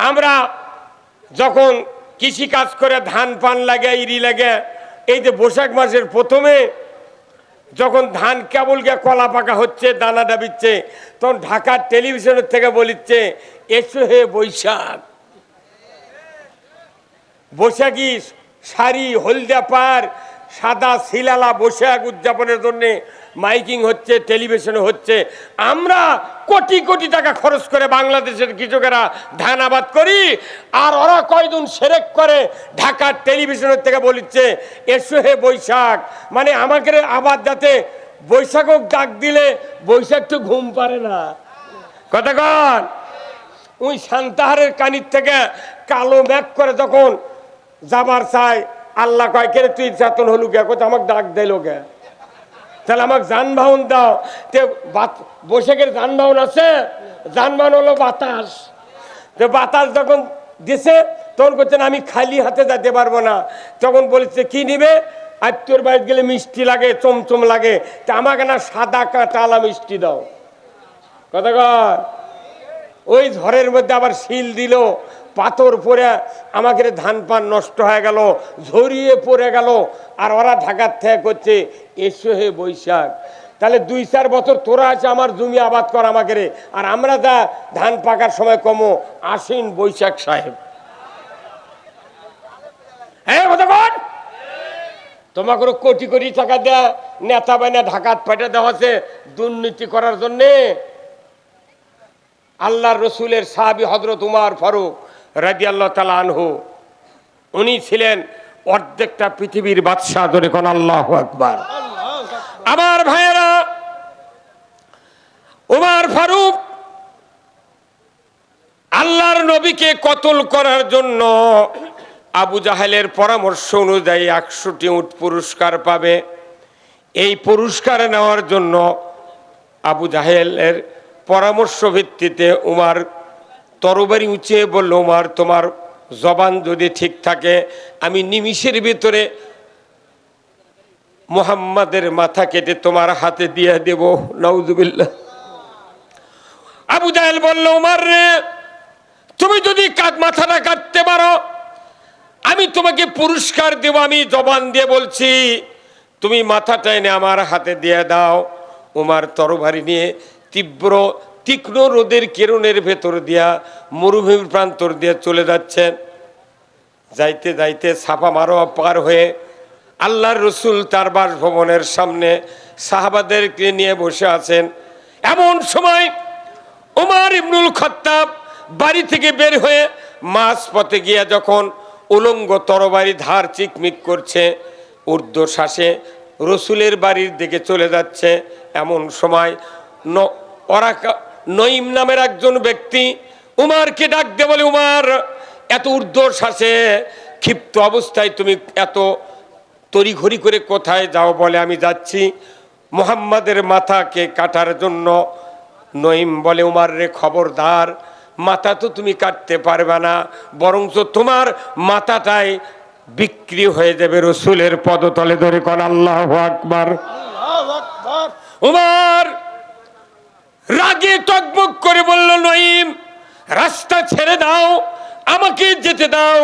আমরা যখন কৃষি কাজ করে ধান পান লাগে ইরি লাগে, এই যে বৈশাখ মাসের প্রথমে যখন ধান কেবল গিয়ে কলা পাকা হচ্ছে, দানা ডাবিচ্ছে, তখন ঢাকার টেলিভিশনের থেকে বলিচ্ছে এসো হে বৈশাখ। বৈশাখী শাড়ি, হলদিয়া পার, সাদা শিলালা বৈশাখ উদযাপনের জন্য মাইকিং হচ্ছে, টেলিভিশনে হচ্ছে। আমরা কোটি কোটি টাকা খরচ করে বাংলাদেশের কৃষকেরা ধান আবাদ করি, আর ওরা কয়দিন সেরেক করে ঢাকার টেলিভিশনের থেকে বলিচ্ছে এসো হে বৈশাখ। মানে আমাকে আবাদ যাতে বৈশাখও ডাক দিলে বৈশাখ তো ঘুম পারে না। কথা কন, ওই সান্তাহারের কানির থেকে কালো মেঘ করে যখন যাবার চাই, আল্লাহ কয় কে তুই চেতন হলু গে, কোথাও আমাকে ডাক দিল গে, তাহলে আমাকে যানবাহন দাও। তে বৈশাখের যানবাহন আছে, যানবাহন হলো বাতাস। তো বাতাস যখন দিছে তখন করছেন আমি খালি হাতে যেতে পারবো না, তখন বলেছে কি নিবে, আত্মীয়র বাড়িতে গেলে মিষ্টি লাগে, চমচম লাগে, তা আমাকে না সাদা কাঁটালা মিষ্টি দাও। কথা কর, ওই ঝড়ের মধ্যে আবার শিল দিল, পাথর পরে আমাকে ধান পান নষ্ট হয়ে গেল, ঝরিয়ে পড়ে গেল। আর ওরা ঢাকার থেকে করছে এসো হে বৈশাখ। তাহলে 2-4 বছর তোরা আছে আমার জমি আবাদ কর আমাকে, আর আমরা যা ধান পাকার সময় কমো আসেন বৈশাখ সাহেব। হ্যাঁ কথা বল, তোমাকে কোটি কোটি টাকা দেয়া নেতা বানা ঢাকাত পাঠে দেওয়া আছে দুর্নীতি করার জন্যে। আল্লাহর রসুলের সাহাবী হযরত উমর ফারুক রাদিয়াল্লাহু তাআলা আনহু, উনি ছিলেন অর্ধেকটা পৃথিবীর বাদশাহ। ধরে কোন আল্লাহু আকবার। আমার ভাইয়েরা, উমর ফারুক আল্লাহর নবীকে কতল করার জন্য আবু জাহেলের পরামর্শ অনুযায়ী 100টি উট পুরস্কার পাবে। এই পুরস্কার নেওয়ার জন্য আবু জাহেলের পরামর্শ ভিত্তিতে উমর তরবারি উঁচিয়ে বলল, উমর তোমার জবান যদি ঠিক থাকে আমি নিমিষের ভিতরে মুহাম্মাদের মাথা কেটে তোমার হাতে দিয়ে দেব। নাউজুবিল্লাহ। আবু জাহেল বলল, উমর রে, তুমি যদি মাথাটা কাটতে পারো আমি তোমাকে পুরস্কার দেব। আমি জবান দিয়ে বলছি, তুমি মাথাটা এনে আমার হাতে দিয়ে দাও। উমর তরবারি নিয়ে তীক্ষ্ণ রোদের কিরণের ভেতর দিয়া মরুভূমির প্রান্তর দিয়ে চলে যাচ্ছেন। যাইতে যাইতে সাফা মারোয়া পার হয়ে আল্লাহর রসুল তার বাসভবনের সামনে সাহাবাদেরকে নিয়ে বসে আছেন। এমন সময় উমর ইবনুল খাত্তাব বাড়ি থেকে বের হয়ে মাঝপথে গিয়ে যখন উলঙ্গ তরবারি ধার চিকমিক করছে, ঊর্ধ্বশ্বাসে রসুলের বাড়ির দিকে চলে যাচ্ছে, এমন সময় নঈম নামের একজন ব্যক্তি উমরকে ডাক দিয়ে বলে, উমর এত ঊর্ধ্বশ্বাসে ক্ষিপ্ত অবস্থায় তুমি এত তড়িঘড়ি করে কোথায় যাও? বলে আমি যাচ্ছি মুহাম্মাদের মাথাকে কাটার জন্য। নঈম বলে, উমর রে খবরদার, মাথা তো তুমি কাটতে পারবে না, বরঞ্চ তোমার মাথাটাই বিক্রি হয়ে যাবে রসুলের পদতলে। ধরে কোন আল্লাহু আকবার। উমর রাগে টকবক করে বলল, নঈম রাস্তা ছেড়ে দাও, আমাকে যেতে দাও।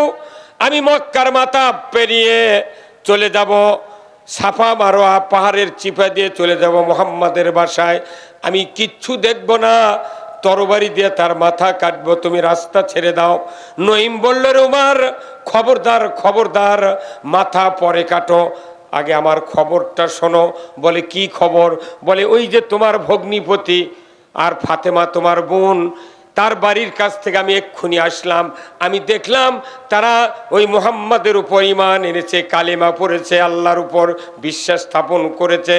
আমি মক্কার মাথা পেরিয়ে চলে যাব, সাফা মারোয়া পাহাড়ের চিপা দিয়ে চলে যাব মুহাম্মাদের বাসায়। আমি কিচ্ছু দেখব না, তরবারি দিয়ে তার মাথা কাটবো, তুমি রাস্তা ছেড়ে দাও। নঈম বলল, রে উমর খবরদার খবরদার, মাথা পরে কাটো, আগে আমার খবরটা শোনো। বলে কি খবর? বলে ওই যে তোমার ভগ্নিপতি আর ফাতেমা তোমার বোন, তার বাড়ির কাছ থেকে আমি এক্ষুনি আসলাম। আমি দেখলাম তারা ওই মুহাম্মাদের উপর ঈমান এনেছে, কালেমা পড়েছে, আল্লাহর উপর বিশ্বাস স্থাপন করেছে।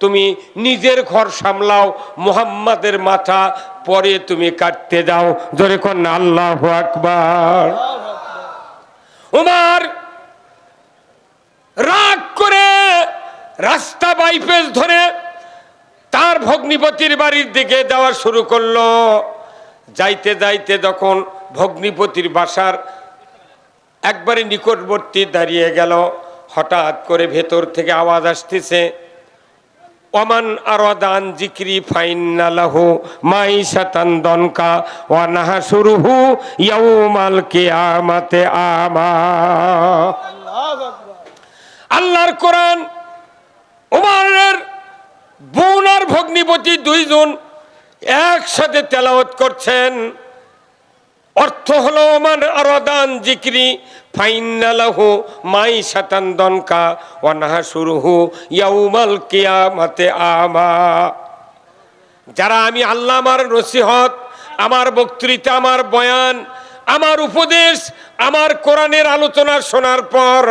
তুমি নিজের ঘর সামলাও, মুহাম্মাদের মাথা পরে তুমি কাটতে যাও। জোরে কোন আল্লাহু আকবার। উমর রাগ করে রাস্তা বাইপাস ধরে তার ভগ্নিপতির বাড়ির দিকে যাওয়া শুরু করলো। যাইতে যাইতে যখন ভগ্নিপতির বাসার একবারে নিকটবর্তী দাঁড়িয়ে গেল, হঠাৎ করে ভেতর থেকে আওয়াজ আসতেছে, ওমান আরাদান জিক্রি ফাইন্না লাহু মাইশাতান দনকা ওয়া নাহশুরুহু ইয়াউমাল কিয়ামাতে আমা। আল্লাহর কোরআন ওমরের বোন আর ভগ্নিপতি দুইজন একসাথে তেলাওয়াত করছেন। অর্থ হলো ওমান আরাদান জিক্রি ফাইন্না লাহু মাইশাতান দনকা ওয়া নাহশুরুহু ইয়াউমাল কিয়ামাতে আমা। যারা আমি আল্লাহ আমার নসিহত, আমার বক্তৃতা, আমার বয়ান, আমার উপদেশ, আমার কোরআনের আলোচনা শোনার পর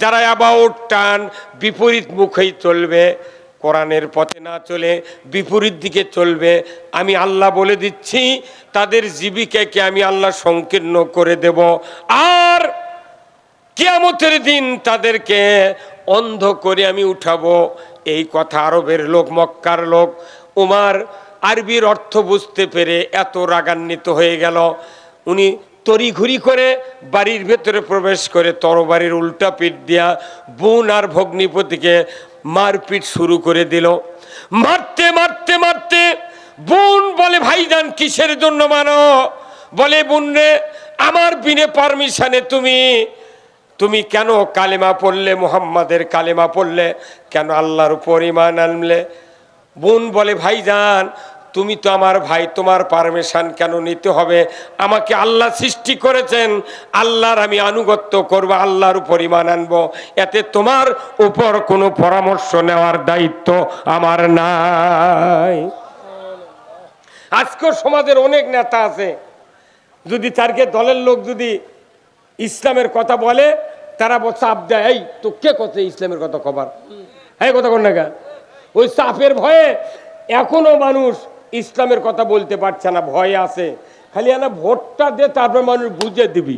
যারা অ্যাবাউট টান বিপরীত মুখেই চলবে, কোরআনের পথে না চলে বিপরীত দিকে চলবে, আমি আল্লাহ বলে দিচ্ছি তাদের জীবিকাকে আমি আল্লাহ সংকীর্ণ করে দেব। আর কিয়ামতের দিন তাদেরকে অন্ধ করে আমি উঠাবো। এই কথা আরবের লোক, মক্কার লোক ওমর আরবির অর্থ বুঝতে পেরে এত রাগান্বিত হয়ে গেল, উনি তড়িঘড়ি করে বাড়ির ভেতরে প্রবেশ করে তরবারির উল্টা পিঠ দিয়া বোন আর ভগ্নিপতিকে মারপিট শুরু করে দিল। মারতে মারতে মারতে বোন বলে, ভাইজান কিসের জন্য মানো? বলে, বোন রে, আমার বিনে পারমিশনে তুমি কেন কালেমা পড়লে, মুহাম্মাদের কালেমা পড়লে, কেন আল্লাহর উপর ঈমান আনলে? বোন বলে, ভাইজান তুমি তো আমার ভাই, তোমার পারমিশন কেন নিতে হবে? আমাকে আল্লাহ সৃষ্টি করেছেন, আল্লাহর আমি আনুগত্য করব, আল্লাহর উপর ঈমান আনবো, এতে তোমার উপর কোনো পরামর্শ নেওয়ার দায়িত্ব আমার নাই। আজকের সমাজের অনেক নেতা আছে, যদি তারকে দলের লোক যদি ইসলামের কথা বলে তারা চাপ দেয়, এই তো কে কথা ইসলামের কথা কবার, হ্যাঁ কথা কর না গা। ওই চাপের ভয়ে এখনো মানুষ ইসলামের কথা বলতে পারছে না, ভয় আছে। খালি না ভোটটা দে, তারপর মানুষ বুঝে দিবি,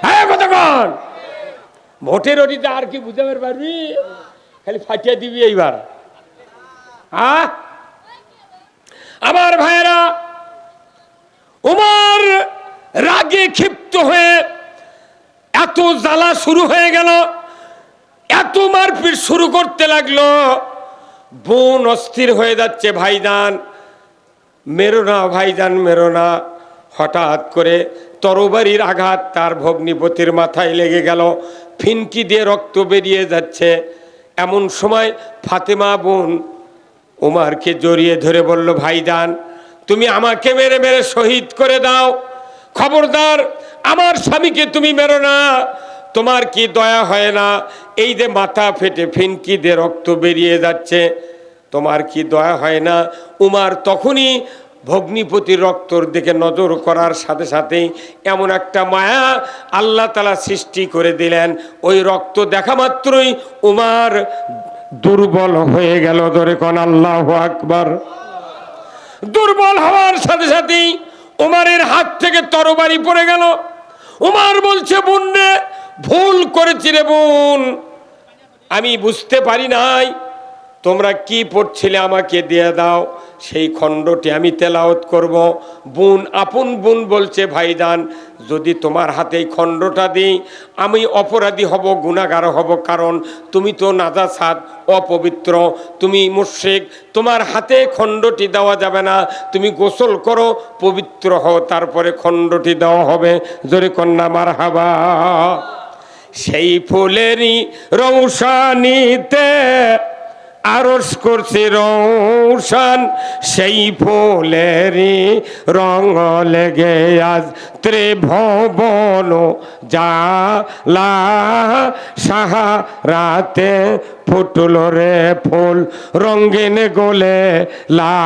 হ্যাঁ কথা কন। ভোটের ওটিতে আর কি বুঝাতে পারবি, খালি ফাটিয়ে দিবি এইবার। হ্যাঁ আমার ভাইয়েরা, ওমর রাগে ক্ষিপ্ত হয়ে এত জ্বালা শুরু হয়ে গেল, এত মারপিট শুরু করতে লাগলো। বোন অস্থির হয়ে যাচ্ছে, ভাইজান মেরো না, ভাইজান মেরো না। হঠাৎ করে তরবারির আঘাত তার ভগ্নিপতির মাথায় লেগে গেল, ফিনকি দিয়ে রক্ত বেরিয়ে যাচ্ছে। এমন সময় ফাতেমা বোন ওমরকে জড়িয়ে ধরে বলল, ভাইজান তুমি আমাকে মেরে মেরে শহীদ করে দাও, খবরদার আমার স্বামীকে তুমি মেরো না। তোমার কি দয়া হয় না? এই যে মাথা ফেটে ফিনকি দিয়ে রক্ত বেরিয়ে যাচ্ছে, তোমার কি দয়া হয় না? উমর তখনই ভগ্নিপতির রক্তর দিকে নজর করার সাথে সাথেই এমন একটা মায়া আল্লাহ তাআলা সৃষ্টি করে দিলেন, ওই রক্ত দেখা মাত্রই উমর দুর্বল হয়ে গেল। ধরে কোন আল্লাহু আকবার। দুর্বল হওয়ার সাথে সাথেই উমরের হাত থেকে তরবারি পড়ে গেল। উমর বলছে, বোন রে, ভুল করেছি রে বোন, আমি বুঝতে পারি নাই। তোমরা কি পড়ছিলে আমাকে দিয়ে দাও, সেই খণ্ডটি আমি তেলাওয়াত করব। বোন, আপন বোন বলছে, ভাইজান যদি তোমার হাতে এই খণ্ডটা দিই আমি অপরাধী হব, গুনাহগার হব, কারণ তুমি তো নাজাসাত, অপবিত্র, তুমি মুশরিক, তোমার হাতে খণ্ডটি দেওয়া যাবে না। তুমি গোসল করো, পবিত্র হও, তারপরে খণ্ডটি দেওয়া হবে। জোরে কন্যা মারহাবা। সেই ফুলেরই রৌশানীতে আরশ করছে রৌশান, সেই ফুলেরই রং লেগে আজ ত্রিভুবন জালা। সাহারাতে ফুটল রে ফুল রঙিন গোলে লা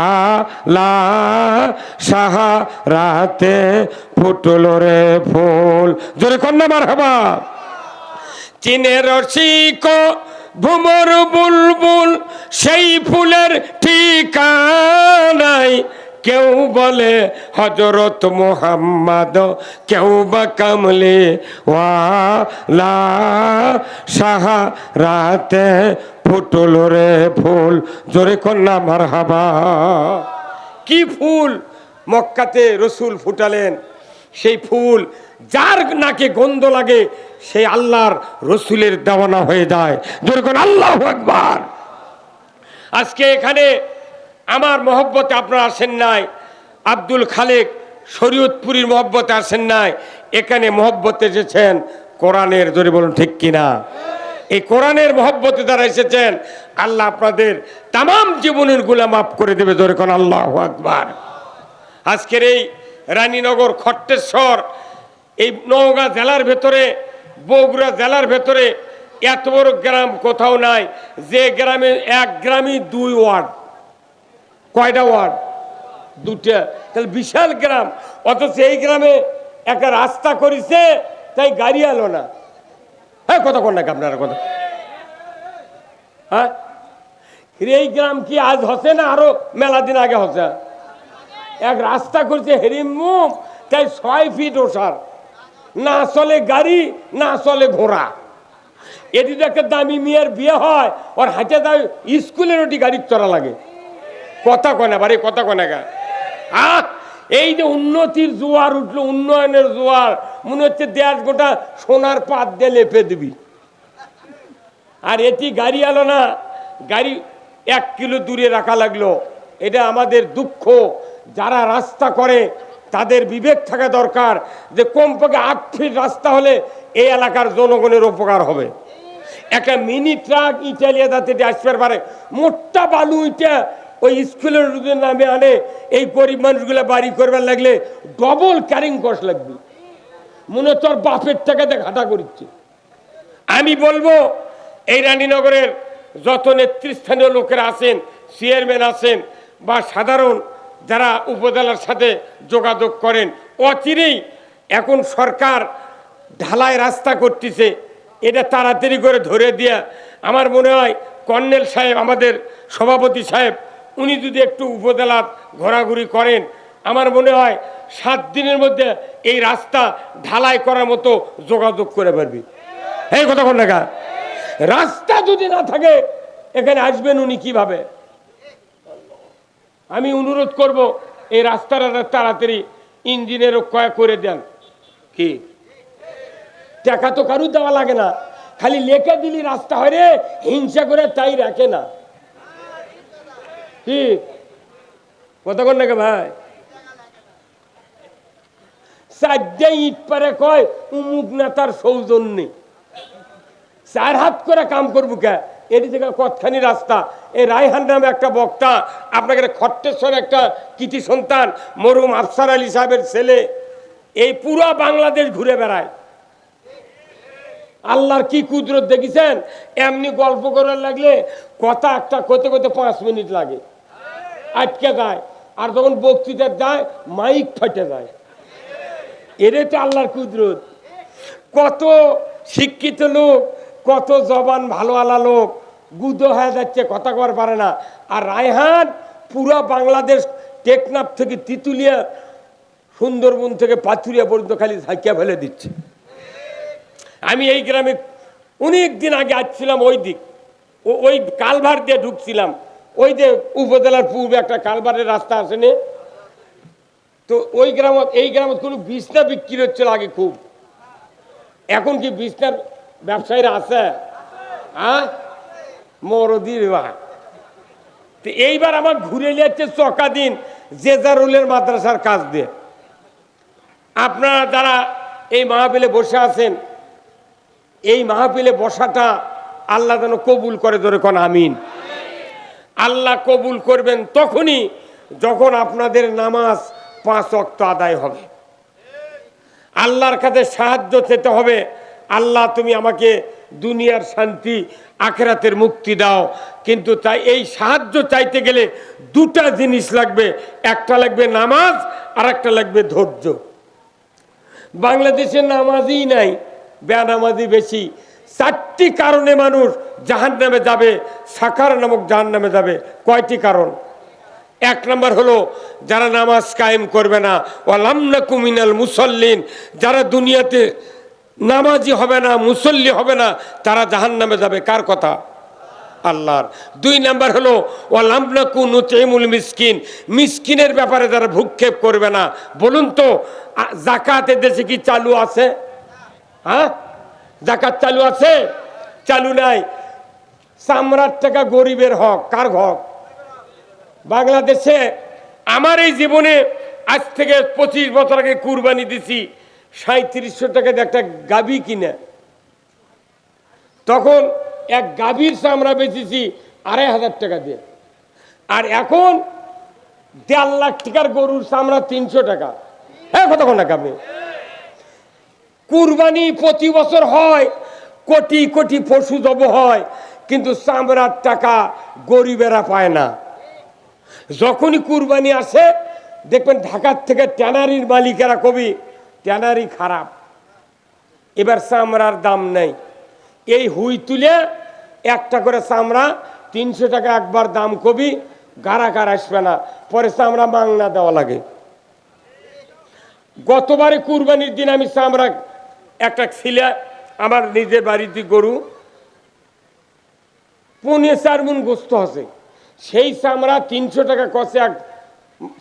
লা। সাহারাতে ফুটল রে ফুল। জোরে কন্যা মারহাবা। চীনের রসিক ভুমর বুলবুল, সেই ফুলের ঠিকানাই। কেউ বলে হযরত মুহাম্মদ, কেউ বা কামলে ওয়ালা। সাহারাতে ফুটল রে ফুল। জোরে কন্যা মারহাবা। কি ফুল মক্কাতে রসুল ফুটালেন, সেই ফুল যার নাকে গন্ধ লাগে সেই আল্লাহর রসুলের দেওয়ানা হয়ে যায়। যেরকম আল্লাহু আকবার। আজকে এখানে আমার মহব্বতে আপনারা আসেন নাই, আব্দুল খালেক শরীয়তপুরীর মহব্বতে আসেন নাই, এখানে মহব্বতে এসেছেন কোরআনের। জোরে বলুন ঠিক কিনা? এই কোরআনের মহব্বতে যারা এসেছেন, আল্লাহ আপনাদের তামাম জীবনের গুলা মাফ করে দেবে। জোরে কোন আল্লাহু আকবার। আজকের এই রানীনগর, খট্টেশ্বর, এই নওগাঁ জেলার ভেতরে, বগুড়া জেলার ভেতরে এত বড় গ্রাম কোথাও নাই যে গ্রামে এক গ্রামই 2 ওয়ার্ড। কয়টা ওয়ার্ড? 2টা। তাহলে বিশাল গ্রাম, অথচ এই গ্রামে একটা রাস্তা করেছে, তাই গাড়ি এলো না। হ্যাঁ, কথা কোন নাকি আপনারা কথা? হ্যাঁ, এই গ্রাম কি আজ হচ্ছে না আরো মেলা দিন আগে হচ্ছে? এক রাস্তা করছে হেরিমুখ, তাই 6 ফিট ওসার, না চলে গাড়ি, না চলে ঘোড়া। এটি তো একটা দামি মেয়ের বিয়ে হয়, ওর হাতে দামি স্কুলের ওটি গাড়ি চড়া লাগে। কথা কয় না বাড়ি, কথা কয় না গা। এই যে উন্নতির জোয়ার উঠলো, উন্নয়নের জোয়ার, মনে হচ্ছে দেশ গোটা সোনার পাত দিয়ে লেপে দিবি। আর এটি গাড়ি এলো না, গাড়ি 1 কিলো দূরে রাখা লাগলো। এটা আমাদের দুঃখ। যারা রাস্তা করে তাদের বিবেক থাকা দরকার যে কমপক্ষে 8 ফিট রাস্তা হলে এই এলাকার জনগণের উপকার হবে। একটা মিনি ট্রাক ইটালিয়া যাতে আসতে পারে, মোটা বালু ইটা ওই স্কুলের নামে আনে, এই গরিব মানুষগুলো বাড়ি করবার লাগলে ডবল ক্যারিং কস্ট লাগবে। মনে তোর বাপের টাকাতে ঘাটা করছে। আমি বলবো এই রানীনগরের যত নেতৃস্থানীয় লোকেরা আছেন, চেয়ারম্যান আছেন বা সাধারণ যারা উপজেলার সাথে যোগাযোগ করেন, অচিরেই এখন সরকার ঢালাই রাস্তা করতেছে, এটা তাড়াতাড়ি করে ধরে দিয়া, আমার মনে হয় কর্নেল সাহেব, আমাদের সভাপতি সাহেব, উনি যদি একটু উপজেলা ঘোরাঘুরি করেন, আমার মনে হয় 7 দিনের মধ্যে এই রাস্তা ঢালাই করার মতো যোগাযোগ করে পারবি। এই কথা কোন না? রাস্তা যদি না থাকে এখানে আসবেন উনি কিভাবে? আমি অনুরোধ করব এই রাস্তাটা তাড়াতাড়ি ইঞ্জিনের ক্ষয় করে দেন। কি টাকা তো কারু দেওয়া লাগে না, খালি লেখে দিলি রাস্তা হয় রে, হিংসা করে তাই রাখে না। কি কথা কন নাকি ভাই? 4 ইট পারে কয় উমুক নেতার সৌজন্যে, 4 হাত করে কাম করবো কে? এর জায়গায় কতখানি রাস্তা। এই রায়হান নামে একটা বক্তা, আপনাকে খট্টেশ্বর একটা কৃতি সন্তান মরহুম আফসার আলী সাহেবের ছেলে, এই পুরা বাংলাদেশ ঘুরে বেড়ায়। আল্লাহর কি কুদরত দেখেছেন? এমনি গল্প করার লাগলে কথা একটা করতে করতে 5 মিনিট লাগে, আটকে যায়। আর যখন বক্তৃতা যায় মাইক ফাটে যায়। এটাই তো আল্লাহর কুদরত। কত শিক্ষিত লোক, কত জবান ভালো আলা লোক গুদো হয়ে যাচ্ছে, কথা কর পারে না। আর রায়হান পুরা বাংলাদেশ, টেকনাফ থেকে তিতুলিয়া, সুন্দরবন থেকে পাথুরিয়া পর্যন্ত খালি ঝাঁকিয়া ফেলে দিচ্ছে। আমি এই গ্রামে অনেক দিন আগে আসছিলাম, ওই দিক ওই কালভার দিয়ে ঢুকছিলাম, ওই যে উপজেলার পূর্বে একটা কালভারের রাস্তা আছে না, তো ওই গ্রামত, এই গ্রামত কোনো বিছনা বিক্রি হচ্ছিল আগে খুব। এখন কি বিছনার ব্যবসায়ীরা আছে? হ্যাঁ, মরদির বা। তো এইবার আমার ঘুরে যাচ্ছে চকা দিন জেজারুলের মাদ্রাসার কাজ দিয়ে। আপনারা যারা এই মাহফিলে বসে আছেন, এই মাহফিলে বসাটা আল্লাহ যেন কবুল করে, ধরে কোন আমিন। আল্লাহ কবুল করবেন তখনই যখন আপনাদের নামাজ 5 ওয়াক্ত আদায় হবে। আল্লাহর কাছে সাহায্য চেতে হবে, আল্লাহ তুমি আমাকে দুনিয়ার শান্তি আখিরাতের মুক্তি দাও। কিন্তু তাই এই সাহায্য চাইতে গেলে 2টা জিনিস লাগবে, একটা লাগবে নামাজ আর একটা লাগবে ধৈর্য। বাংলাদেশে নামাজই নাই, বেনামাজি বেশি। 4টি কারণে মানুষ জাহান্নামে যাবে, সাকার নামক জাহান্নামে যাবে। কয়টি কারণ? 1 নম্বর হলো যারা নামাজ কায়েম করবে না, ওয়ালাম নাকু মিনাল মুসাল্লিন, যারা দুনিয়াতে নামাজি হবে না, মুসল্লি হবে না, তারা জাহান্নামে যাবে। কার কথা? আল্লাহর। 2 নম্বর হলো ওয়ালাম নাকু নুতিমুল মিসকিন, মিসকিনের ব্যাপারে যারা ভূক্ষেপ করবে না। বলুন তো যাকাতের দেশে কি চালু আছে? হ্যাঁ, যাকাত চালু আছে? চালু নাই। চামড়ার টাকা গরিবের হক। কার হক? বাংলাদেশে আমার এই জীবনে আজ থেকে 25 বছর আগে কুরবানি দিছি 3700 টাকা দিয়ে একটা গাভী কিনে। তখন এক গাভীর চামড়া বেচেছি 2500 টাকা দিয়ে। আর এখন 1.5 লাখ টাকার গরুর চামড়া 300 টাকা। হ্যাঁ, কতক্ষণ টাকা? আপনি কুরবানি প্রতি বছর হয়, কোটি কোটি পশু জব হয়, কিন্তু চামড়ার টাকা গরিবেরা পায় না। যখনই কুরবানি আসে দেখবেন ঢাকার থেকে ট্যানারির মালিকেরা কবি ট্যানারি খারাপ, এবার চামড়ার দাম নেই। এই হুই তুলে একটা করে চামড়া 300 টাকা একবার দাম কবি, গারাকার আসবে না, পরে চামড়া মাংনা দেওয়া লাগে। গতবারে কুরবানির দিন আমি চামড়া একটা ছিলে, আমার নিজের বাড়িতে গরু 4.5 মণ গোস্ত আছে, সেই চামড়া 300 টাকা কষে এক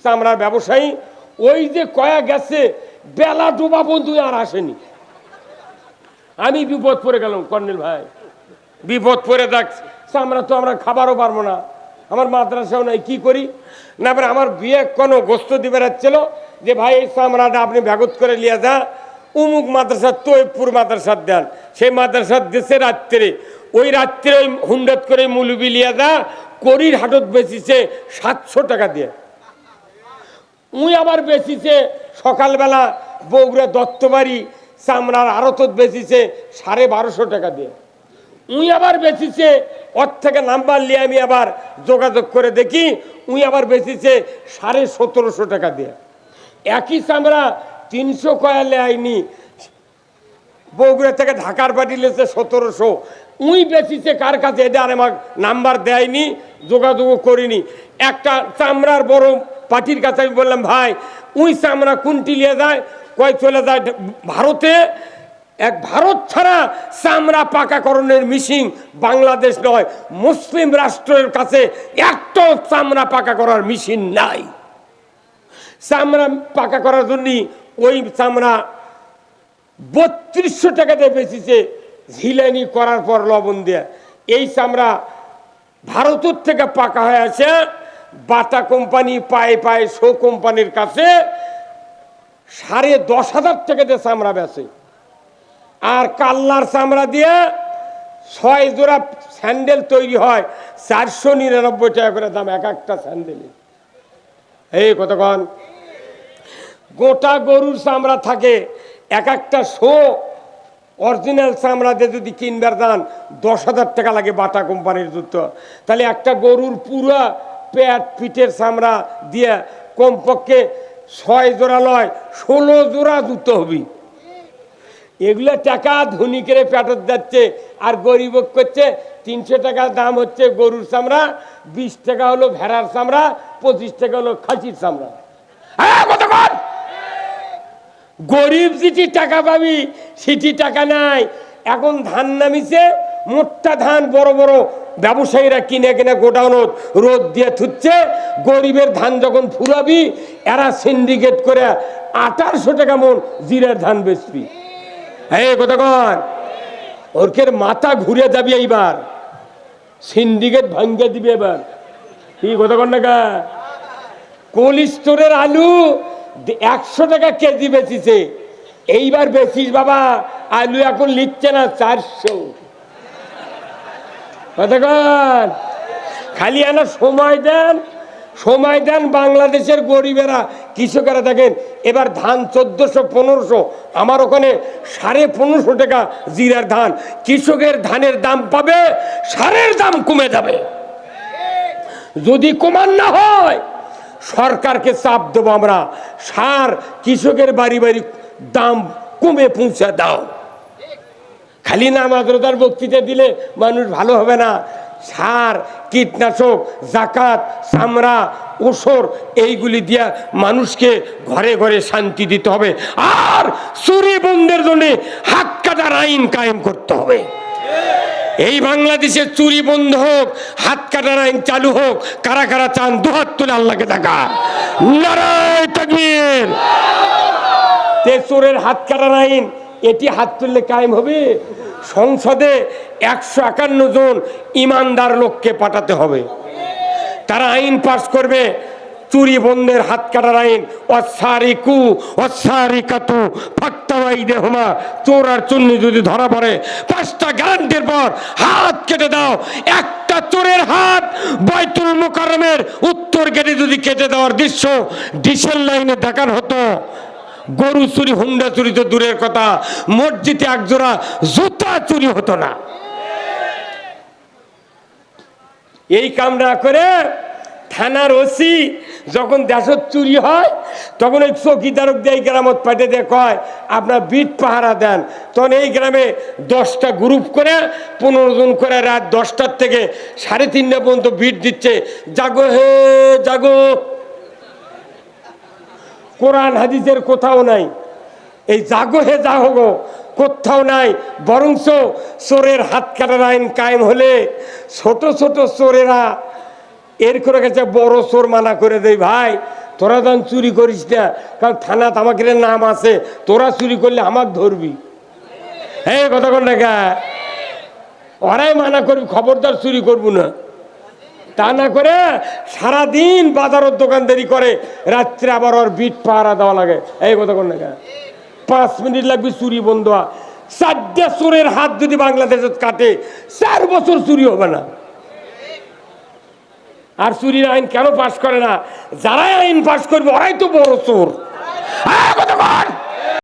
চামড়ার ব্যবসায়ী। ওই যে কয়া গেছে বেলা ডোবা বন্ধু আর আসেনি। আমি বিপদ পড়ে গেলাম কর্নেল ভাই, বিপদ পড়ে দেখ চামড়া তো আমরা খাবারও পারবো না, আমার মাদ্রাসাও নাই, কি করি না। আমার বিয়ে কোনো গোস্ত দিবে রাখছিল যে ভাই এই চামড়াটা আপনি ব্যাগত করে লিয়ে যা উমুক মাদ্রাসার তৈবপুর মাদ্রাসার দেন। সেই মাদ্রাসার দেশে রাত্রে, ওই রাত্রে ওই হুন্ডত করে মুলুবি লিয়ে যা করির হাটত বেচিছে 700 টাকা দিয়ে। উই আবার বেচিছে সকালবেলা বগুড়া দত্তবাড়ি চামড়ার আড়তত বেচিছে 1250 টাকা দিয়ে। উই আবার বেচিছে, ওর থেকে নাম্বার নিয়ে আমি আবার যোগাযোগ করে দেখি, উই আবার বেচিছে 1750 টাকা দিয়ে। একই চামড়া 300 কয়ালে আইনি, বগুড়া থেকে ঢাকার পাঠিয়েছে 1700। উই বেচিছে কার কাছে এটা আর আমার নাম্বার দেয়নি, যোগাযোগ করিনি। একটা চামড়ার বড় পার্টির কাছে আমি বললাম ভাই উই চামড়া কোনটি নিয়ে যায়? কয় চলে যায় ভারতে। এক ভারত ছাড়া চামড়া পাকাকরণের মেশিন বাংলাদেশ নয়, মুসলিম রাষ্ট্রের কাছে একটা চামড়া পাকা করার মেশিন নাই। চামড়া পাকা করার জন্য ওই চামড়া 3200 টাকা দিয়ে বেচিছে, ঝিলানি করার পর লবণ দিয়ে। এই চামড়া ভারতের থেকে পাকা হয়ে আছে, বাটা কোম্পানি পায়ে পায়ে শো কোম্পানির কাছে 10,500 টাকা দিয়ে চামড়া বেচে। আর কাল্লার চামড়া দিয়ে 6 জোড়া স্যান্ডেল তৈরি হয়, 499 টাকা করে দাম এক একটা স্যান্ডেলের। এই কতক্ষণ গোটা গরুর চামড়া থাকে, এক একটা শো অরিজিনাল চামড়া দিয়ে যদি কিনবার দান 10,000 টাকা লাগে বাটা কোম্পানির জুতো। তাহলে একটা গরুর পুরা পেট পিঠের চামড়া দিয়ে কমপক্ষে 6 জোড়া লয় 16 জোড়া জুতো হবে। এগুলো টাকা ধনিকের পেটত যাচ্ছে, আর গরিব করছে 300 টাকার দাম হচ্ছে গরুর চামড়া, 20 টাকা হলো ভেড়ার চামড়া, 25 টাকা হলো খাসির চামড়া। কতক্ষণ গরিব যেটি টাকা পাবি সেটি টাকা নাই। এখন ধান নামিছে, মোটা ধান বড় বড় ব্যবসায়ীরা কিনে কিনে গোডাউনত রোদ দিয়ে থুচ্ছে। গরিবের ধান যখন ফুরাবি এরা সিন্ডিকেট করে 1800 টাকা মন জিরার ধান বেচবি। হ্যাঁ কতক্ষণ ওরকের মাথা ঘুরে যাবি, এইবার সিন্ডিকেট ভাঙ্গে দিবে। এবার কি কতক্ষণ টাকা কোল্ড স্টোরের আলু 100 টাকা কেজি বেচিছে, এইবার বেচিস বাবা আলু এখন লিখছে না 400। কতক্ষণ খালি আনা সময় দেন, সময় দেন। বাংলাদেশের গরিবেরা কৃষকেরা দেখেন এবার ধান 1400-1500, আমার ওখানে 1550 টাকা জিরার ধান। কৃষকের ধানের দাম পাবে, সারের দাম কমে যাবে। যদি কমান না হয় সরকারকে চাপ দেবো আমরা, সার কৃষকের বাড়ি বাড়ি দাম কমে পৌঁছে দাও। খালি নামাজ রোজার বক্তৃতা দিলে মানুষ ভালো হবে না। সার, কীটনাশক, জাকাত, চামড়া, ওষর এইগুলি দিয়া মানুষকে ঘরে ঘরে শান্তি দিতে হবে। আর চুরি বন্ধের জন্য হাত কাটার আইন কায়েম করতে হবে। এই বাংলাদেশে চুরি বন্ধ হোক, হাত কাটার আইন চালু হোক। কারা কারা চান দুহাত তুলে আল্লাহকে দেখা নারায়ে তাকবীর। চোরের হাত কাটার আইন এটি হাত তুললে কায়েম হবে। সংসদে 151 জন ইমানদার লোককে পাঠাতে হবে। তারা আইন পাস করবে, চুরি বন্ধের, হাত কাটার আইন। অসারিকু অসারিকাতু ফাক্তাওয়াইদেহুমা, চোর আর চুন্নি যদি ধরা পড়ে 5টা গ্যারান্টির পর হাত কেটে দাও। একটা চোরের হাত বাইতুল মুকাররমের উত্তর গেটে যদি কেটে দেওয়ার দৃশ্য ডিসেল লাইনে দেখানো হতো, গরু চুরি, হুন্ডা চুরি তো দূরের কথা, মসজিদে একজোড়া জুতা চুরি হতো না। এই কাম না করে থানার ওসি যখন দেশত চুরি হয় তখন ওই চৌকিদারক দিয়ে গ্রামত পাঠিয়ে দিয়ে কয় আপনার বিট পাহারা দেন। তখন এই গ্রামে 10টা গ্রুপ করে 15 জন করে রাত 10টার থেকে 3:30টা পর্যন্ত বিট দিচ্ছে, জাগো হে জাগো। কোরআন হাদিসের কোথাও নাই এই জাগো হে জাগো, কোথাও নাই। বরঞ্চ চোরের হাত কাটার আইন কায়েম হলে ছোট ছোট চোরেরা এর করে গেছে বড় চোর মানা করে দেয়, ভাই তোরা যখন চুরি করিস না, কারণ থানা তামাকের নাম আছে, তোরা চুরি করলে আমাকে ধরবি। হ্যাঁ কথা কর না, ওরাই মানা করবি খবরদার চুরি করবো না। তা না করে সারাদিন বাজারের দোকানদারি করে, রাত্রে আবার ওর বিট পাহারা দেওয়া লাগে। এই কথা কর না, 5 মিনিট লাগবে চুরি বন্ধ হওয়া। 4টে চোরের হাত যদি বাংলাদেশে কাটে 4 বছর চুরি হবে না। আর চুরির আইন কেন পাশ করে না? যারাই আইন পাশ করবে ওরাই তো বড় চোর।